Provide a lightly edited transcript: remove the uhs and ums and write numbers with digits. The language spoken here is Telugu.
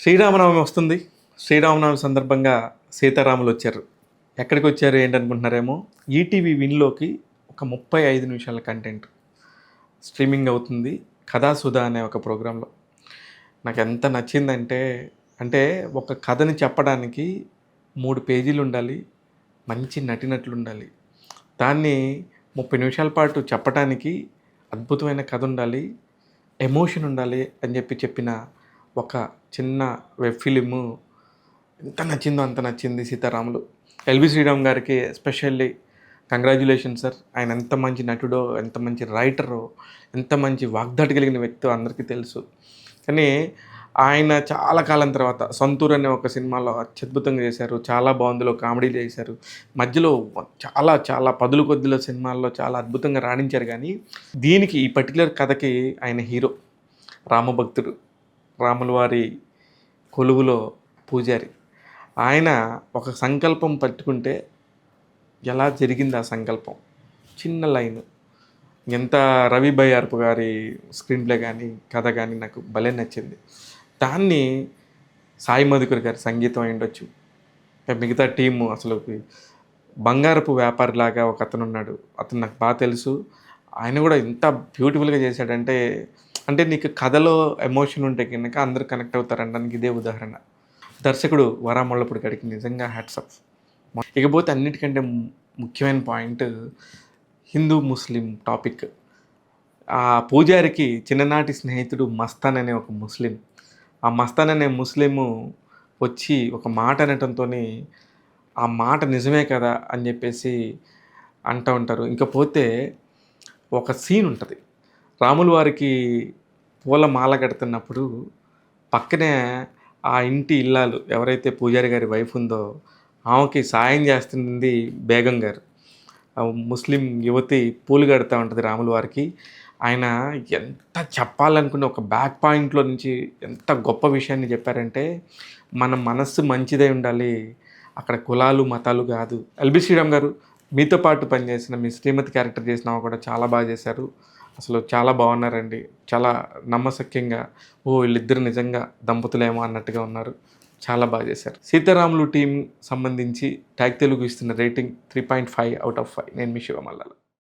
శ్రీరామనవమి వస్తుంది. శ్రీరామనవమి సందర్భంగా సీతారాములు వచ్చారు. ఎక్కడికి వచ్చారు ఏంటనుకుంటున్నారేమో, ఈటీవీ విన్‌లోకి ఒక 35 నిమిషాల కంటెంట్ స్ట్రీమింగ్ అవుతుంది. కథాసుధా అనే ఒక ప్రోగ్రాంలో. నాకెంత నచ్చిందంటే, అంటే ఒక కథని చెప్పడానికి 3 పేజీలు ఉండాలి. మంచి నటీనటులుండాలి. దాన్ని 30 నిమిషాల పాటు చెప్పటానికి అద్భుతమైన కథ ఉండాలి. ఎమోషన్ ఉండాలి అని చెప్పిన ఒక చిన్న వెబ్ ఫిలిము ఎంత నచ్చిందో అంత నచ్చింది 'సీతారాములు'. ఎల్‌బి శ్రీరామ్ గారికి ఎస్పెషల్లీ కంగ్రాచ్యులేషన్స్ సార్. ఆయన ఎంత మంచి నటుడో, ఎంత మంచి రైటరో, ఎంత మంచి వాగ్దాటి కలిగిన వ్యక్తో అందరికీ తెలుసు. కానీ ఆయన చాలా కాలం తర్వాత 'సొంతూరు' అనే ఒక సినిమాలో అత్యద్భుతంగా చేశారు. చాలా బాగుందిలో కామెడీ చేశారు. మధ్యలో చాలా పదుల కొద్దిలో సినిమాల్లో చాలా అద్భుతంగా రాణించారు. కానీ దీనికి ఈ పర్టిక్యులర్ కథకి ఆయన హీరో. రామభక్తుడు, రాముల వారి కొలువులో పూజారి. ఆయన ఒక సంకల్పం పట్టుకుంటే ఎలా జరిగింది ఆ సంకల్పం, చిన్న లైను. ఎంత రవి బయ్యార్పు గారి స్క్రీన్ ప్లే కానీ కథ కానీ నాకు భలే నచ్చింది. దాన్ని సాయి మధుకర్ గారి సంగీతం అయ్యుండొచ్చు, మిగతా టీము అసలు బంగారపు వ్యాపారిలాగా ఒక అతను ఉన్నాడు. అతను నాకు బాగా తెలుసు. ఆయన కూడా ఎంత బ్యూటిఫుల్గా చేశాడంటే, అంటే నీకు కథలో ఎమోషన్ ఉంటే కనుక అందరూ కనెక్ట్ అవుతారనడానికి ఇదే ఉదాహరణ. దర్శకుడు వరా ముళ్ళపూడి గారికి నిజంగా హ్యాట్స్ ఆఫ్. ఇకపోతే అన్నిటికంటే ముఖ్యమైన పాయింట్ హిందూ ముస్లిం టాపిక్. ఆ పూజారికి చిన్ననాటి స్నేహితుడు మస్తాన్ అనే ఒక ముస్లిం. ఆ మస్తాన్ అనే ముస్లిము వచ్చి ఒక మాట అనటంతో ఆ మాట నిజమే కదా అని చెప్పేసి అంటూ ఉంటారు. ఇంకపోతే ఒక సీన్ ఉంటుంది. రాముల వారికి పూల మాల కడుతున్నప్పుడు పక్కనే ఆ ఇంటి ఇల్లాలు ఎవరైతే పూజారి గారి వైఫ్ ఉందో ఆమెకి సాయం చేస్తుంది బేగం గారు. ముస్లిం యువతి పూలు కడుతూ ఉంటుంది రాముల వారికి. ఆయన ఎంత చెప్పాలనుకున్న ఒక బ్యాక్ పాయింట్లో నుంచి ఎంత గొప్ప విషయాన్ని చెప్పారంటే, మన మనస్సు మంచిదై ఉండాలి, అక్కడ కులాలు మతాలు కాదు. ఎల్‌బి శ్రీరామ్ గారు, మీతో పాటు పనిచేసిన మీ శ్రీమతి క్యారెక్టర్ చేసినా కూడా చాలా బాగా చేశారు. అసలు చాలా బాగున్నారండి. చాలా నమ్మశక్యంగా వీళ్ళిద్దరు నిజంగా దంపతులేమో అన్నట్టుగా ఉన్నారు. చాలా బాగా చేశారు. 'సీతారాములు' టీం సంబంధించి ట్యాగ్ తెలుగు ఇస్తున్న రేటింగ్ 3.5/5. నేను మీ శివ మల్లాల.